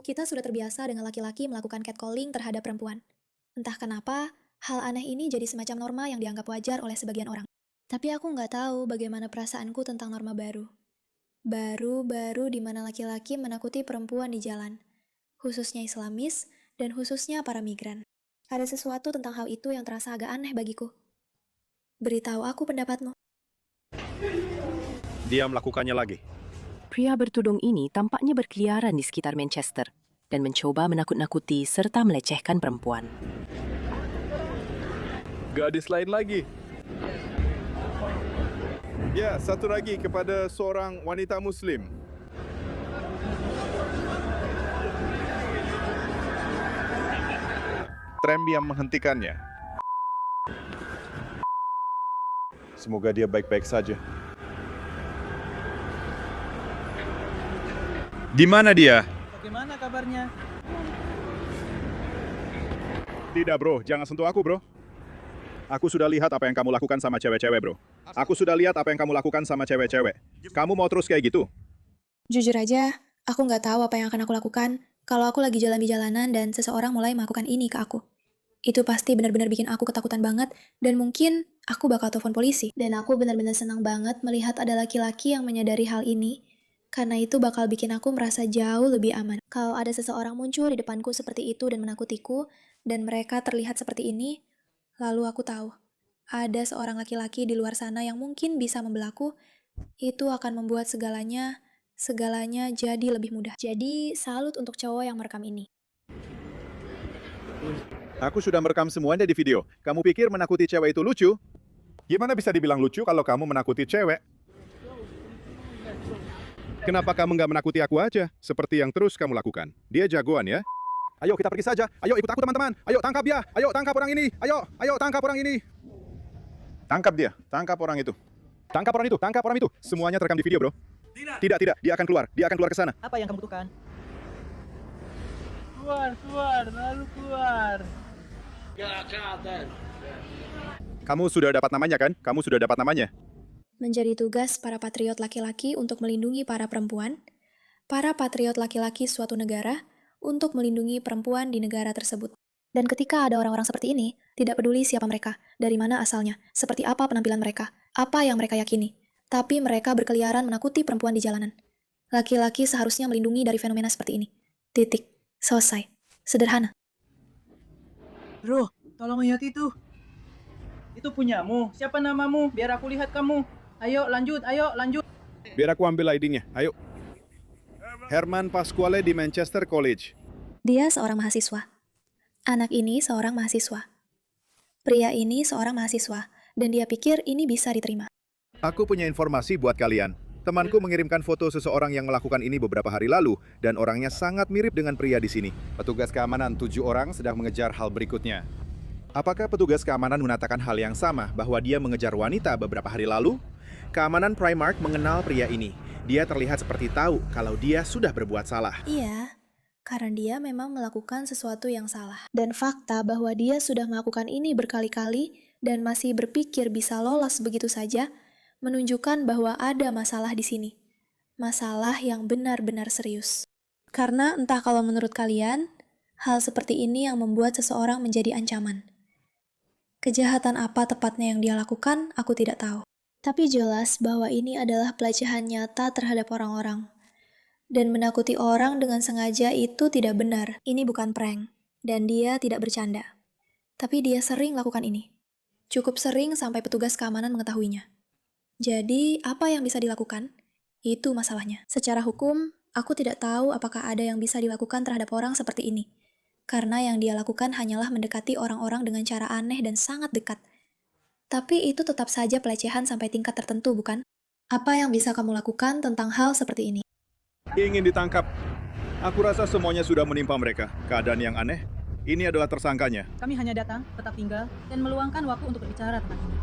Kita sudah terbiasa dengan laki-laki melakukan catcalling terhadap perempuan. Entah kenapa, hal aneh ini jadi semacam norma yang dianggap wajar oleh sebagian orang. Tapi aku nggak tahu bagaimana perasaanku tentang norma baru. Baru-baru di mana laki-laki menakuti perempuan di jalan, khususnya Islamis dan khususnya para migran. Ada sesuatu tentang hal itu yang terasa agak aneh bagiku. Beritahu aku pendapatmu. Dia melakukannya lagi. Pria bertudung ini tampaknya berkeliaran di sekitar Manchester dan mencoba menakut-nakuti serta melecehkan perempuan. Gadis lain lagi. Ya, satu lagi kepada seorang wanita Muslim. Tram yang menghentikannya. Semoga dia baik-baik saja. Di mana dia? Bagaimana kabarnya? Tidak, bro. Jangan sentuh aku, bro. Aku sudah lihat apa yang kamu lakukan sama cewek-cewek, bro. Aku sudah lihat apa yang kamu lakukan sama cewek-cewek. Kamu mau terus kayak gitu? Jujur aja, aku nggak tahu apa yang akan aku lakukan kalau aku lagi jalan di jalanan dan seseorang mulai melakukan ini ke aku. Itu pasti benar-benar bikin aku ketakutan banget, dan mungkin aku bakal telepon polisi. Dan aku benar-benar senang banget melihat ada laki-laki yang menyadari hal ini, karena itu bakal bikin aku merasa jauh lebih aman. Kalau ada seseorang muncul di depanku seperti itu dan menakutiku, dan mereka terlihat seperti ini, lalu aku tahu, ada seorang laki-laki di luar sana yang mungkin bisa membelaku, itu akan membuat segalanya jadi lebih mudah. Jadi, salut untuk cowok yang merekam ini. Aku sudah merekam semuanya di video. Kamu pikir menakuti cewek itu lucu? Gimana bisa dibilang lucu kalau kamu menakuti cewek? Kenapa kamu nggak menakuti aku aja? Seperti yang terus kamu lakukan. Dia jagoan ya. Ayo kita pergi saja. Ayo ikut aku teman-teman. Ayo tangkap dia. Ayo tangkap orang ini. Ayo tangkap orang ini. Tangkap dia. Tangkap orang itu. Tangkap orang itu. Tangkap orang itu. Semuanya terekam di video, bro. Tidak. Dia akan keluar. Dia akan keluar ke sana. Apa yang kamu butuhkan? Keluar, lalu keluar. Kamu sudah dapat namanya kan? Kamu sudah dapat namanya. Menjadi tugas para patriot laki-laki untuk melindungi para perempuan, para patriot laki-laki suatu negara untuk melindungi perempuan di negara tersebut. Dan ketika ada orang-orang seperti ini, tidak peduli siapa mereka, dari mana asalnya, seperti apa penampilan mereka, apa yang mereka yakini, tapi mereka berkeliaran menakuti perempuan di jalanan. Laki-laki seharusnya melindungi dari fenomena seperti ini. Titik. Selesai. Sederhana. Bro, tolong lihat itu. Itu punyamu. Siapa namamu? Biar aku lihat kamu. Ayo lanjut. Biar aku ambil ID-nya. Ayo. Herman Pasquale di Manchester College. Dia seorang mahasiswa. Anak ini seorang mahasiswa. Pria ini seorang mahasiswa, dan dia pikir ini bisa diterima. Aku punya informasi buat kalian. Temanku mengirimkan foto seseorang yang melakukan ini beberapa hari lalu, dan orangnya sangat mirip dengan pria di sini. Petugas keamanan 7 orang sedang mengejar hal berikutnya. Apakah petugas keamanan mengatakan hal yang sama bahwa dia mengejar wanita beberapa hari lalu? Keamanan Primark mengenal pria ini. Dia terlihat seperti tahu kalau dia sudah berbuat salah. Iya, karena dia memang melakukan sesuatu yang salah. Dan fakta bahwa dia sudah melakukan ini berkali-kali dan masih berpikir bisa lolos begitu saja, menunjukkan bahwa ada masalah di sini. Masalah yang benar-benar serius. Karena entah kalau menurut kalian, hal seperti ini yang membuat seseorang menjadi ancaman. Kejahatan apa tepatnya yang dia lakukan, aku tidak tahu. Tapi jelas bahwa ini adalah pelecehan nyata terhadap orang-orang. Dan menakuti orang dengan sengaja itu tidak benar. Ini bukan prank. Dan dia tidak bercanda. Tapi dia sering lakukan ini. Cukup sering sampai petugas keamanan mengetahuinya. Jadi, apa yang bisa dilakukan? Itu masalahnya. Secara hukum, aku tidak tahu apakah ada yang bisa dilakukan terhadap orang seperti ini. Karena yang dia lakukan hanyalah mendekati orang-orang dengan cara aneh dan sangat dekat. Tapi itu tetap saja pelecehan sampai tingkat tertentu, bukan? Apa yang bisa kamu lakukan tentang hal seperti ini? Ingin ditangkap. Aku rasa semuanya sudah menimpa mereka. Keadaan yang aneh. Ini adalah tersangkanya. Kami hanya datang, tetap tinggal, dan meluangkan waktu untuk berbicara tentang ini.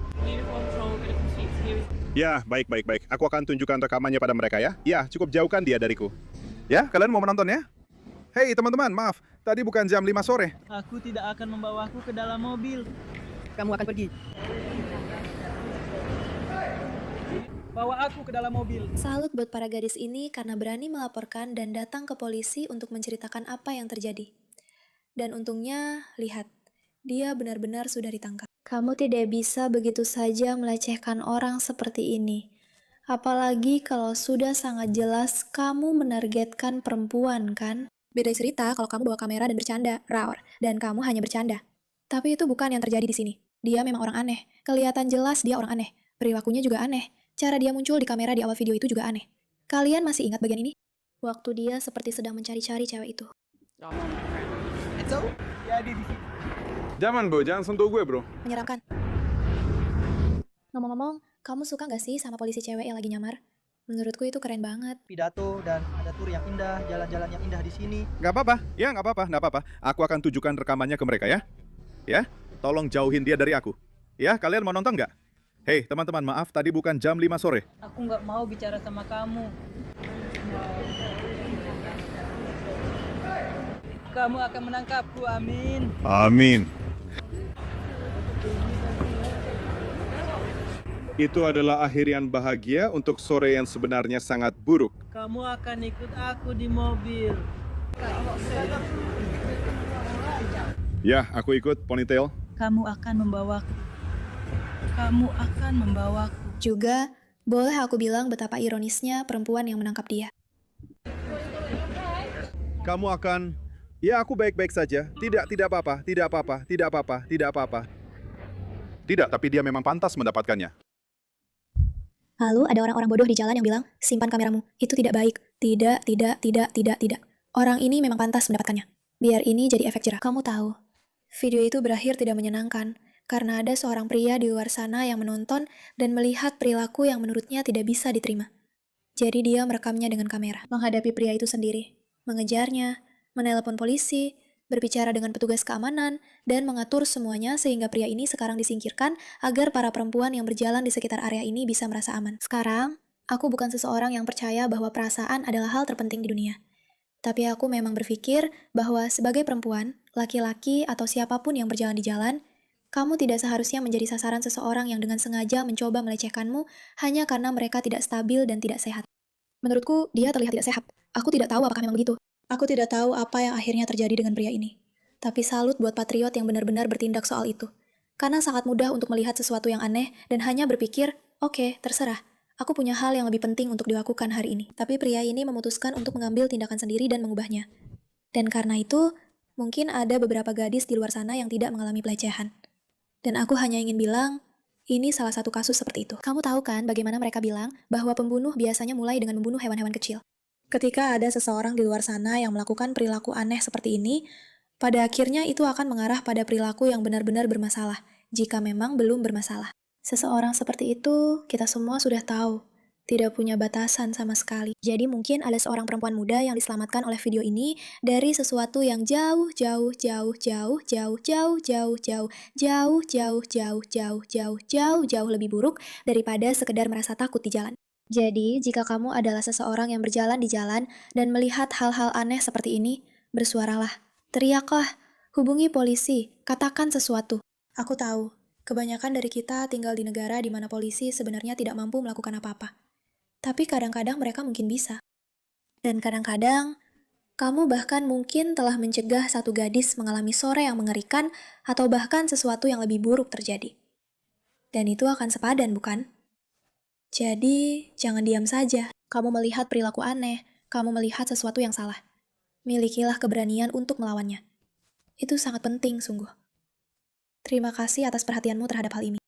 Ya, baik. Aku akan tunjukkan rekamannya pada mereka ya. Ya, cukup jauhkan dia dariku. Ya, kalian mau menonton ya? Hei teman-teman, maaf. Tadi bukan jam 5 sore. Aku tidak akan membawaku ke dalam mobil. Kamu akan pergi. Bawa aku ke dalam mobil. Salut buat para gadis ini karena berani melaporkan dan datang ke polisi untuk menceritakan apa yang terjadi. Dan untungnya, lihat, dia benar-benar sudah ditangkap. Kamu tidak bisa begitu saja melecehkan orang seperti ini. Apalagi kalau sudah sangat jelas kamu menargetkan perempuan, kan? Beda cerita kalau kamu bawa kamera dan bercanda, Raor, dan kamu hanya bercanda. Tapi itu bukan yang terjadi di sini. Dia memang orang aneh. Kelihatan jelas dia orang aneh. Perilakunya juga aneh. Cara dia muncul di kamera di awal video itu juga aneh. Kalian masih ingat bagian ini? Waktu dia seperti sedang mencari-cari cewek itu. Jadi di sini. Jangan bro, jangan sentuh gue bro. Menyeramkan. Ngomong-ngomong, kamu suka gak sih sama polisi cewek yang lagi nyamar? Menurutku itu keren banget. Pidato dan ada tur yang indah, jalan-jalan yang indah di sini. Nggak apa-apa, ya nggak apa-apa. Aku akan tunjukkan rekamannya ke mereka ya. Ya, tolong jauhin dia dari aku. Ya, kalian mau nonton nggak? Hei teman-teman, maaf tadi bukan jam 5 sore. Aku nggak mau bicara sama kamu. Kamu akan menangkapku, amin. Amin. Itu adalah akhir yang bahagia untuk sore yang sebenarnya sangat buruk. Kamu akan ikut aku di mobil. Ya, aku ikut ponytail. Kamu akan membawaku. Kamu akan membawaku. Juga, boleh aku bilang betapa ironisnya perempuan yang menangkap dia. Kamu akan... Ya, aku baik-baik saja. Tidak apa-apa. Tidak, tapi dia memang pantas mendapatkannya. Lalu ada orang-orang bodoh di jalan yang bilang, simpan kameramu, itu tidak baik. Tidak. Orang ini memang pantas mendapatkannya. Biar ini jadi efek jerah. Kamu tahu, video itu berakhir tidak menyenangkan, karena ada seorang pria di luar sana yang menonton dan melihat perilaku yang menurutnya tidak bisa diterima. Jadi dia merekamnya dengan kamera, menghadapi pria itu sendiri, mengejarnya, menelepon polisi, berbicara dengan petugas keamanan, dan mengatur semuanya sehingga pria ini sekarang disingkirkan agar para perempuan yang berjalan di sekitar area ini bisa merasa aman. Sekarang, aku bukan seseorang yang percaya bahwa perasaan adalah hal terpenting di dunia. Tapi aku memang berpikir bahwa sebagai perempuan, laki-laki, atau siapapun yang berjalan di jalan, kamu tidak seharusnya menjadi sasaran seseorang yang dengan sengaja mencoba melecehkanmu hanya karena mereka tidak stabil dan tidak sehat. Menurutku, dia terlihat tidak sehat. Aku tidak tahu apakah memang begitu. Aku tidak tahu apa yang akhirnya terjadi dengan pria ini. Tapi salut buat patriot yang benar-benar bertindak soal itu. Karena sangat mudah untuk melihat sesuatu yang aneh dan hanya berpikir, oke, terserah. Aku punya hal yang lebih penting untuk dilakukan hari ini. Tapi pria ini memutuskan untuk mengambil tindakan sendiri dan mengubahnya. Dan karena itu, mungkin ada beberapa gadis di luar sana yang tidak mengalami pelecehan. Dan aku hanya ingin bilang, ini salah satu kasus seperti itu. Kamu tahu kan bagaimana mereka bilang bahwa pembunuh biasanya mulai dengan membunuh hewan-hewan kecil. Ketika ada seseorang di luar sana yang melakukan perilaku aneh seperti ini, pada akhirnya itu akan mengarah pada perilaku yang benar-benar bermasalah, jika memang belum bermasalah. Seseorang seperti itu, kita semua sudah tahu, tidak punya batasan sama sekali. Jadi mungkin ada seorang perempuan muda yang diselamatkan oleh video ini dari sesuatu yang jauh lebih buruk daripada sekedar merasa takut di jalan. Jadi, jika kamu adalah seseorang yang berjalan di jalan dan melihat hal-hal aneh seperti ini, bersuaralah, teriaklah, hubungi polisi, katakan sesuatu. Aku tahu, kebanyakan dari kita tinggal di negara di mana polisi sebenarnya tidak mampu melakukan apa-apa. Tapi kadang-kadang mereka mungkin bisa. Dan kadang-kadang, kamu bahkan mungkin telah mencegah satu gadis mengalami sore yang mengerikan atau bahkan sesuatu yang lebih buruk terjadi. Dan itu akan sepadan, bukan? Jadi, jangan diam saja. Kamu melihat perilaku aneh, kamu melihat sesuatu yang salah. Milikilah keberanian untuk melawannya. Itu sangat penting, sungguh. Terima kasih atas perhatianmu terhadap hal ini.